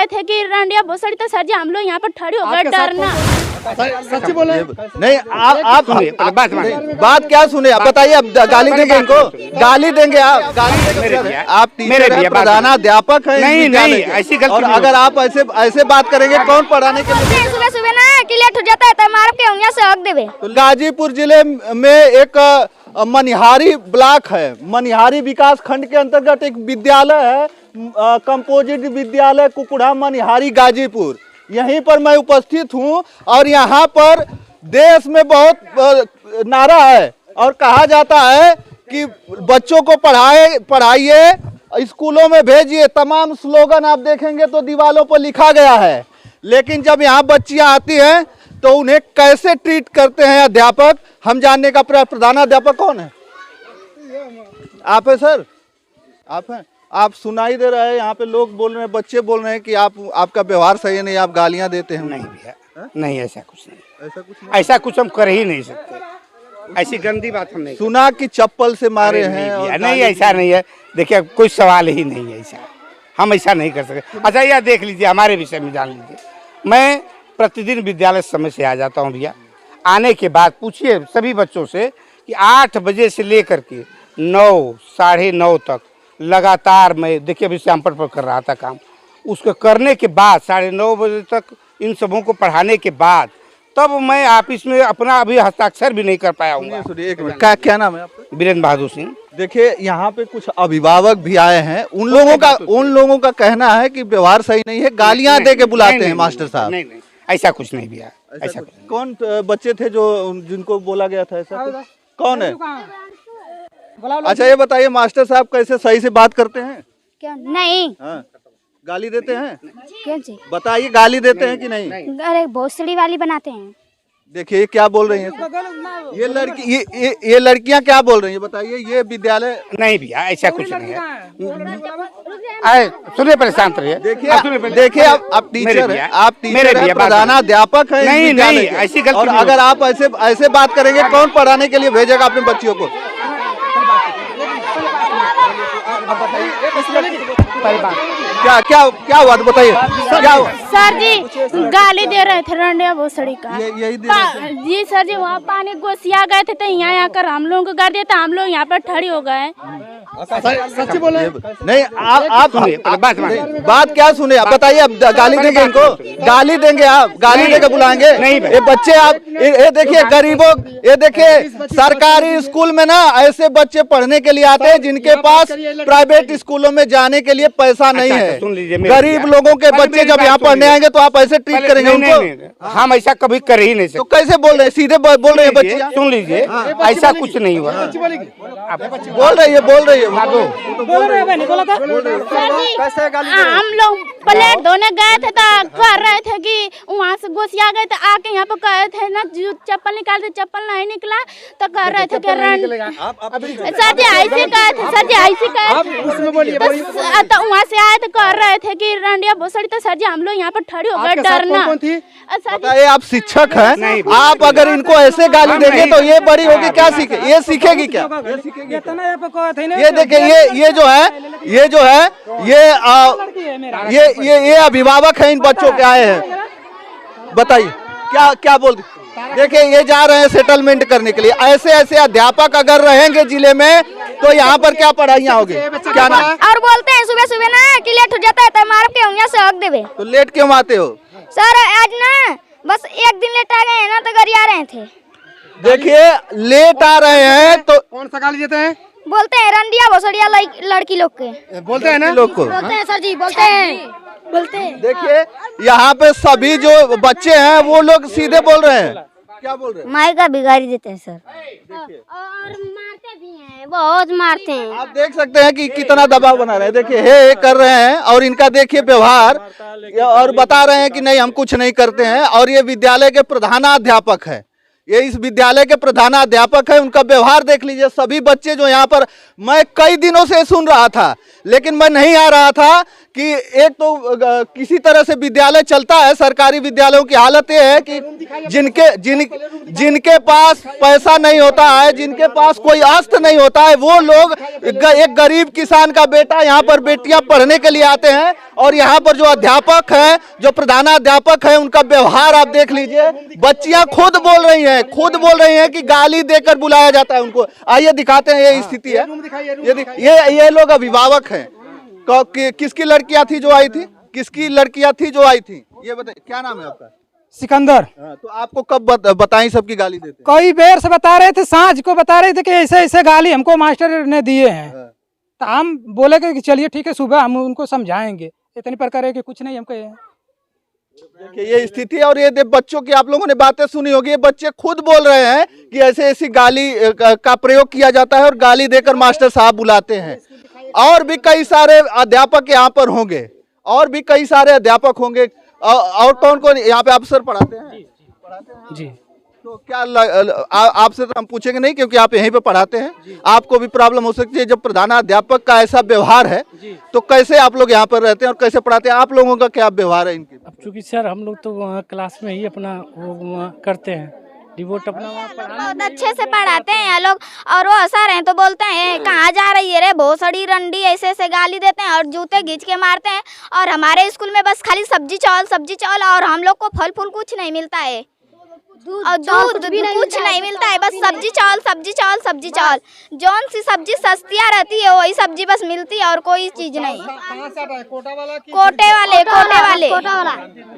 रहे थे कि रंडिया भोसड़ी, तो सर जी हम लोग यहाँ पर खड़े हो गए डरना। सच्ची बोले नहीं आप बात क्या सुने आप बताइए। अब गाली देंगे इनको, गाली देंगे आप, गाली देंगे। आप टीचर हैं, प्रधानाध्यापक हैं। नहीं ऐसी गलती। और अगर आप ऐसे बात करेंगे कौन पढ़ाने के लिए? सुबह सुबह ना कि लेट हो जाता है तो मार के उंगलियां से हक देवे। तो गाजीपुर जिले में एक मनिहारी ब्लॉक है, मनिहारी विकास खंड के अंतर्गत एक विद्यालय है, कंपोजिट विद्यालय कुकुड़ा मनिहारी गाजीपुर। यहीं पर मैं उपस्थित हूं और यहाँ पर देश में बहुत नारा है और कहा जाता है कि बच्चों को पढ़ाइए, स्कूलों में भेजिए। तमाम स्लोगन आप देखेंगे तो दीवारों पर लिखा गया है। लेकिन जब यहाँ बच्चियाँ आती हैं तो उन्हें कैसे ट्रीट करते हैं अध्यापक, हम जानने का प्रधानाध्यापक कौन है? आप है सर, आप हैं? आप सुनाई दे रहा है, यहाँ पे लोग बोल रहे हैं, बच्चे बोल रहे हैं कि आपका व्यवहार सही नहीं, आप गालियाँ देते हैं। नहीं भैया, नहीं ऐसा कुछ नहीं, ऐसा कुछ नहीं, ऐसा कुछ हम कर ही नहीं सकते। ऐसी गंदी बात हम नहीं सुना कि चप्पल से मारे हैं। नहीं ऐसा नहीं है, देखिए कोई सवाल ही नहीं है ऐसा, हम ऐसा नहीं कर सकते। अच्छा यह देख लीजिए, हमारे विषय में जान लीजिए, मैं प्रतिदिन विद्यालय समय से आ जाता हूँ भैया। आने के बाद पूछिए सभी बच्चों से कि 8 बजे से लेकर के 9 साढ़े 9 तक लगातार मैं, देखिए अभी श्यामपट पर कर रहा था काम, उसको करने के बाद 9:30 बजे तक इन सबों को पढ़ाने के बाद तब मैं ऑफिस में अपना अभी हस्ताक्षर भी नहीं कर पाया हूँ। एक मिनट, क्या नाम है आपका? वीरेंद्र बहादुर सिंह। देखिए यहाँ पे कुछ अभिभावक भी आए हैं, उन लोगों का कहना है कि व्यवहार सही नहीं है, गालियाँ दे के बुलाते हैं मास्टर साहब। नहीं ऐसा कुछ नहीं भैया, ऐसा कौन बच्चे थे जिनको बोला गया था ऐसा? कौन है? अच्छा ये बताइए, मास्टर साहब कैसे सही से बात करते हैं? क्या नहीं? हाँ, गाली देते हैं? क्या जी? बताइए, गाली देते हैं कि नहीं? अरे भोसड़ी वाली बनाते हैं। देखिए क्या बोल रही हैं ये लड़कियां क्या बोल रही हैं, बताइए। ये विद्यालय नहीं भैया, ऐसा कुछ नहीं है। सुनिए पहले, शांत रहिए। देखिए आप टीचर हैं, आप टीचर हैं, प्रधानाध्यापक हैं। नहीं ऐसी गलती। और अगर आप ऐसे बात करेंगे कौन पढ़ाने के लिए भेजेगा अपने बच्चियों को? क्या हुआ तो बताइए, क्या हुआ? सर जी गाली दे रहे थे रंडिया भोसड़ी का। यही जी सर जी, वहाँ पानी घुसिया गए थे तो यहाँ आकर हम लोगों को कर दिया था, हम लोग यहाँ पर खड़ी हो गए। सच्ची बोले नहीं आप बात क्या सुने आप बताइए। अब गाली देंगे इनको, गाली देंगे आप, गाली देके बुलाएंगे? नहीं ये बच्चे, आप ये देखिए गरीबों, ये देखिए सरकारी स्कूल में ना ऐसे बच्चे पढ़ने के लिए आते हैं जिनके पास प्राइवेट स्कूलों में जाने के लिए पैसा नहीं है। गरीब लोगों के बच्चे जब यहाँ पढ़ने आएंगे तो आप ऐसे ट्रीट करेंगे उनको? हम ऐसा कभी कर ही नहीं सकते। तो कैसे बोल रहे हैं, सीधे बोल रहे हैं बच्चे? सुन लीजिए, ऐसा कुछ नहीं हुआ। बोल रही है हम लोग प्लेट धोने गए थे तो कर रहे थे कि वहाँ से घुसिया गए तो आके यहाँ पे कहे थे ना चप्पल निकालते, चप्पल नहीं निकला तो कर रहे थे कि सर जी ऐसे कहे थे, सर जी ऐसे कहे तो वहाँ से आए तो कर रहे थे कि रंडिया भोसड़ी, तो सर जी हम लोग यहाँ पर खड़ी हो गए डरना। बताइए, आप शिक्षक हैं, आप अगर इनको ऐसे गाली देंगे तो ये बड़ी होगी क्या सीखे? ये सीखेगी क्या? ये देखिए, ये ये अभिभावक हैं, इन बच्चों के आए हैं। बताइए क्या बोल। देखिए ये जा रहे हैं सेटलमेंट करने के लिए। ऐसे अध्यापक अगर रहेंगे जिले में तो यहाँ पर क्या पढ़ाइयाँ होगी? क्या नाम? और बोलते हैं सुबह सुबह ना कि लेट हो जाता है तो मार के उंगलियां से हक देवे। तो लेट क्यों आते हो? सर आज ना बस एक दिन लेट आ गए हैं ना तो गरिया रहे थे। देखिए लेट आ रहे हैं तो कौन सा गाली देते हैं? बोलते हैं रंडिया भोसड़िया लड़की लोग के, बोलते हैं ना लोग को। बोलते हैं सर जी, बोलते हैं। देखिए यहाँ पे सभी जो बच्चे हैं वो लोग सीधे बोल रहे हैं। क्या बोल रहे हैं? माई का बिगाड़ी देते हैं सर, और मारते भी हैं, बहुत मारते हैं। आप देख सकते हैं कि कितना दबाव बना रहे हैं। देखिए हे कर रहे हैं और इनका देखिए व्यवहार, और बता रहे हैं कि नहीं हम कुछ नहीं करते हैं। और ये विद्यालय के प्रधानाध्यापक है, ये इस विद्यालय के प्रधानाध्यापक है, उनका व्यवहार देख लीजिए। सभी बच्चे जो यहाँ पर, मैं कई दिनों से सुन रहा था लेकिन मैं नहीं आ रहा था कि एक तो किसी तरह से विद्यालय चलता है। सरकारी विद्यालयों की हालत ये है कि जिनके पास पैसा नहीं होता है, जिनके पास कोई अस्त्र नहीं होता है, वो लोग, एक गरीब किसान का बेटा यहाँ पर बेटियां पढ़ने के लिए आते हैं और यहाँ पर जो अध्यापक है, जो प्रधानाध्यापक है, उनका व्यवहार आप देख लीजिए। बच्चियां खुद बोल रही हैं कि गाली देकर बुलाया जाता है उनको। आइए दिखाते हैं, ये स्थिति है। ये लोग अभिभावक हैं। किसकी लड़कियां थी जो आई थी? ये बताइए, क्या नाम है आपका? सिकंदर। तो आपको कब बताई सबकी गाली देते? कई बेर से बता रहे थे, सांझ को बता रहे थे कि ऐसे ऐसे गाली हमको मास्टर ने दिए हैं। तो हम बोले कि चलिए ठीक है, सुबह हम उनको समझाएंगे। इतनी प्रकार है कि कुछ नहीं हम कहे। देखिए ये स्थिति है। और ये बच्चों की आप लोगों ने बातें सुनी होगी, ये बच्चे खुद बोल रहे हैं कि ऐसे ऐसी गाली का प्रयोग किया जाता है और गाली देकर मास्टर साहब बुलाते हैं। और भी कई सारे अध्यापक यहाँ पर होंगे, और कौन कौन यहाँ पे अफसर पढ़ाते हैं? जी। तो क्या आपसे तो हम पूछेंगे नहीं, क्योंकि आप यहीं पे पढ़ाते हैं। आपको भी प्रॉब्लम हो सकती है जब प्रधानाध्यापक का ऐसा व्यवहार है। तो कैसे आप लोग यहाँ पर रहते हैं और कैसे पढ़ाते हैं? आप लोगों का क्या व्यवहार है इनके? अब चूंकि सर हम लोग तो वहाँ क्लास में ही अपना वो करते हैं, डिवोट अपना वहाँ बहुत अच्छे से पढ़ाते हैं ये लोग। और वो सर हैं तो बोलते हैं कहाँ जा रही है रे भोसड़ी रंडी, ऐसे ऐसे गाली देते हैं और जूते घींच के मारते हैं। और हमारे स्कूल में बस खाली सब्जी चावल और हम लोग को फल फूल कुछ नहीं मिलता है और दूध भी कुछ नहीं मिलता है। बस सब्जी चावल। जौन सी सब्जी सस्तिया रहती है वही सब्जी बस मिलती है और कोई चीज नहीं। कोटे वाले।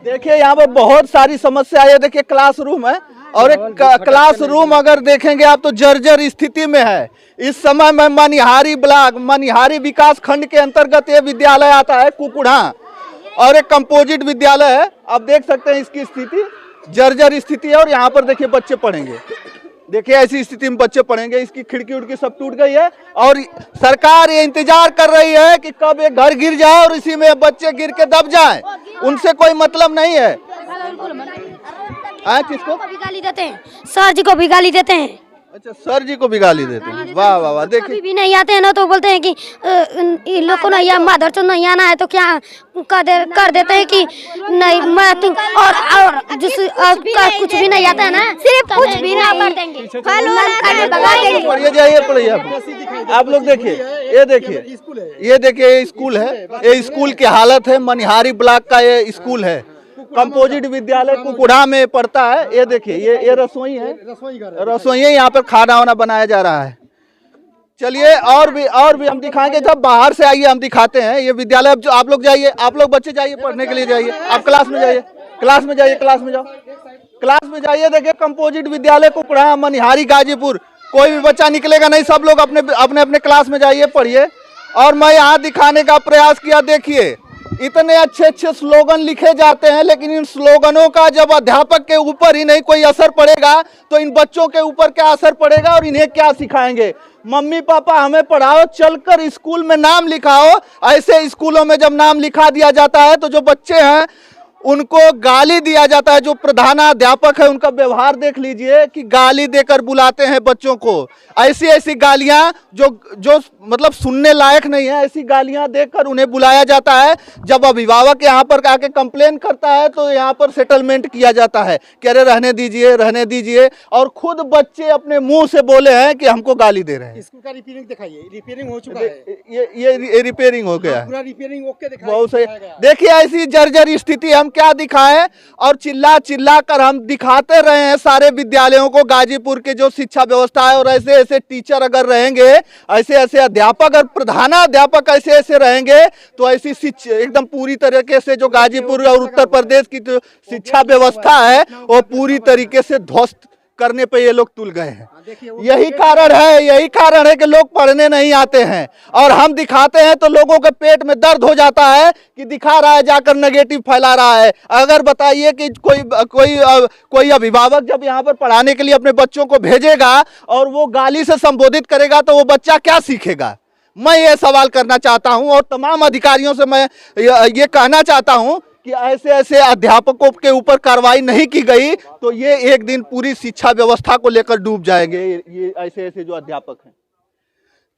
देखिए यहाँ पर बहुत सारी समस्या है। देखिए क्लासरूम है, और एक क्लासरूम अगर देखेंगे आप तो जर्जर स्थिति में है। इस समय में मनिहारी ब्लॉक, मनिहारी विकास खंड के अंतर्गत ये विद्यालय आता है कुकुड़ा, और एक कंपोजिट विद्यालय है। आप देख सकते हैं इसकी स्थिति जर्जर स्थिति है। और यहाँ पर देखिए बच्चे पढ़ेंगे, देखिए ऐसी स्थिति में बच्चे पढ़ेंगे। इसकी खिड़की उड़की सब टूट गई है और सरकार ये इंतजार कर रही है कि कब एक घर गिर जाए और इसी में बच्चे गिर के दब जाएं। उनसे कोई मतलब नहीं है। किसको भी गाली देते हैं? सर जी को भी गाली देते हैं। अच्छा, सर जी को भी गाली देते हैं। वाह वाह वाह। देखिए भी नहीं आते हैं ना तो बोलते हैं कि इन लोग को नहीं या माधर चो नहीं आना है तो क्या कर देते हैं कि नहीं मैं तुम और जिस कुछ भी नहीं आता है ना, सिर्फ कुछ भी नहीं कर देंगे। पढ़िए आप लोग। देखिए ये स्कूल है। ये स्कूल की हालत है। मनिहारी ब्लॉक का ये स्कूल है। कंपोजिट विद्यालय कुकुड़ा में पड़ता है। ये देखिए ये रसोई है, रसोई यहाँ पर खाना वाना बनाया जा रहा है। चलिए और भी हम दिखाएंगे। जब बाहर से आइए हम दिखाते हैं ये विद्यालय। अब जो आप लोग जाइए, आप लोग बच्चे जाइए पढ़ने के लिए जाइए। आप क्लास में जाइए। देखिए कंपोजिट विद्यालय कुकुड़ा, मनिहारी गाजीपुर। कोई भी बच्चा निकलेगा नहीं, सब लोग अपने क्लास में जाइए, पढ़िए। और मैं यहाँ दिखाने का प्रयास किया। देखिए इतने अच्छे स्लोगन लिखे जाते हैं, लेकिन इन स्लोगनों का जब अध्यापक के ऊपर ही नहीं कोई असर पड़ेगा तो इन बच्चों के ऊपर क्या असर पड़ेगा और इन्हें क्या सिखाएंगे? मम्मी पापा हमें पढ़ाओ, चलकर स्कूल में नाम लिखाओ। ऐसे स्कूलों में जब नाम लिखा दिया जाता है तो जो बच्चे हैं उनको गाली दिया जाता है। जो प्रधानाध्यापक है उनका व्यवहार देख लीजिए कि गाली देकर बुलाते हैं बच्चों को। ऐसी गालियां जो मतलब सुनने लायक नहीं है, ऐसी गालियां देकर उन्हें बुलाया जाता है। जब अभिभावक यहाँ पर आके कंप्लेन करता है तो यहाँ पर सेटलमेंट किया जाता है कि अरे रहने दीजिए। और खुद बच्चे अपने मुंह से बोले हैं कि हमको गाली दे रहे हैं। स्कूल का रिपेयरिंग दिखाइए। रिपेयरिंग हो चुका है। ये रिपेयरिंग हो गया, पूरा रिपेयरिंग ओके दिखाइए। बहुत सही। देखिए ऐसी जर्जर स्थिति हम क्या दिखाएं, और चिल्ला कर हम दिखाते रहे हैं सारे विद्यालयों को, गाजीपुर के जो शिक्षा व्यवस्था है। और ऐसे टीचर अगर रहेंगे, ऐसे अध्यापक और प्रधानाध्यापक ऐसे रहेंगे तो ऐसी एकदम पूरी तरीके से जो गाजीपुर और उत्तर प्रदेश की जो शिक्षा व्यवस्था है वो पूरी तरीके से ध्वस्त करने पे ये लोग तुल गए हैं। यही कारण है कि लोग पढ़ने नहीं आते हैं। और हम दिखाते हैं तो लोगों के पेट में दर्द हो जाता है कि दिखा रहा है, जाकर नेगेटिव फैला रहा है। अगर बताइए कि कोई अभिभावक जब यहाँ पर पढ़ाने के लिए अपने बच्चों को भेजेगा और वो गाली से संबोधित करेगा तो वो बच्चा क्या सीखेगा? मैं ये सवाल करना चाहता हूं और तमाम अधिकारियों से मैं ये कहना चाहता हूं कि ऐसे अध्यापकों के ऊपर कार्रवाई नहीं की गई तो ये एक दिन पूरी शिक्षा व्यवस्था को लेकर डूब जाएंगे ये ऐसे जो अध्यापक हैं।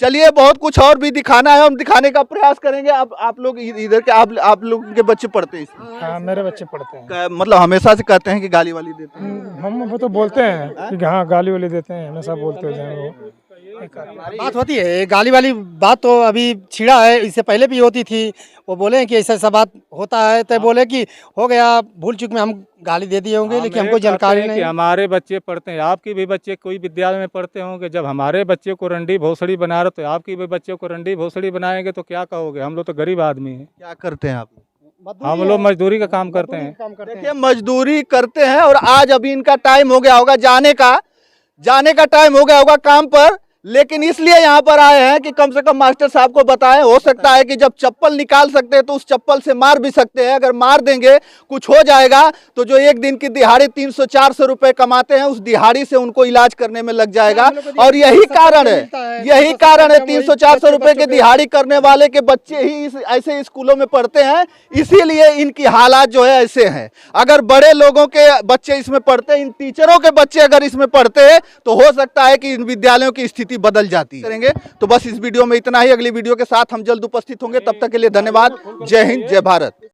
चलिए बहुत कुछ और भी दिखाना है, हम दिखाने का प्रयास करेंगे। आप लोग इधर के आप लोग के बच्चे पढ़ते हैं? हाँ मेरे बच्चे पढ़ते हैं। मतलब हमेशा से कहते हैं कि गाली वाली देते हैं? हम वो तो बोलते हैं कि हाँ गाली वाली देते हैं, हमेशा बोलते हैं। बात होती है, ये गाली वाली बात तो अभी छिड़ा है, इससे पहले भी होती थी। वो बोले कि ऐसा ऐसा बात होता है, तो बोले कि हो गया, भूल चूक में हम गाली दे दिए होंगे, लेकिन हमको जानकारी कि नहीं। हमारे बच्चे पढ़ते हैं, आपके भी बच्चे कोई विद्यालय में पढ़ते होंगे। जब हमारे बच्चे को रंडी भोसड़ी बना रहे तो आपके भी बच्चे को रंडी भोसड़ी बनाएंगे तो क्या कहोगे? हम लोग तो गरीब आदमी हैं, क्या करते हैं आप? हम लोग मजदूरी का काम करते हैं। देखिए मजदूरी करते हैं और आज अभी इनका टाइम हो गया होगा जाने का टाइम हो गया होगा काम पर, लेकिन इसलिए यहाँ पर आए हैं कि कम से कम मास्टर साहब को बताएं। हो सकता है कि जब चप्पल निकाल सकते हैं तो उस चप्पल से मार भी सकते हैं। अगर मार देंगे, कुछ हो जाएगा तो जो एक दिन की दिहाड़ी 300-400 रुपए कमाते हैं, उस दिहाड़ी से उनको इलाज करने में लग जाएगा। और यही कारण है 300-400 रुपए की दिहाड़ी करने वाले के बच्चे ही ऐसे स्कूलों में पढ़ते हैं, इसीलिए इनकी हालात जो है ऐसे हैं। अगर बड़े लोगों के बच्चे इसमें पढ़ते, इन टीचरों के बच्चे अगर इसमें पढ़ते तो हो सकता है कि इन विद्यालयों की स्थिति बदल जाती करेंगे। तो बस इस वीडियो में इतना ही, अगली वीडियो के साथ हम जल्द उपस्थित होंगे। तब तक के लिए धन्यवाद। जय हिंद, जय भारत।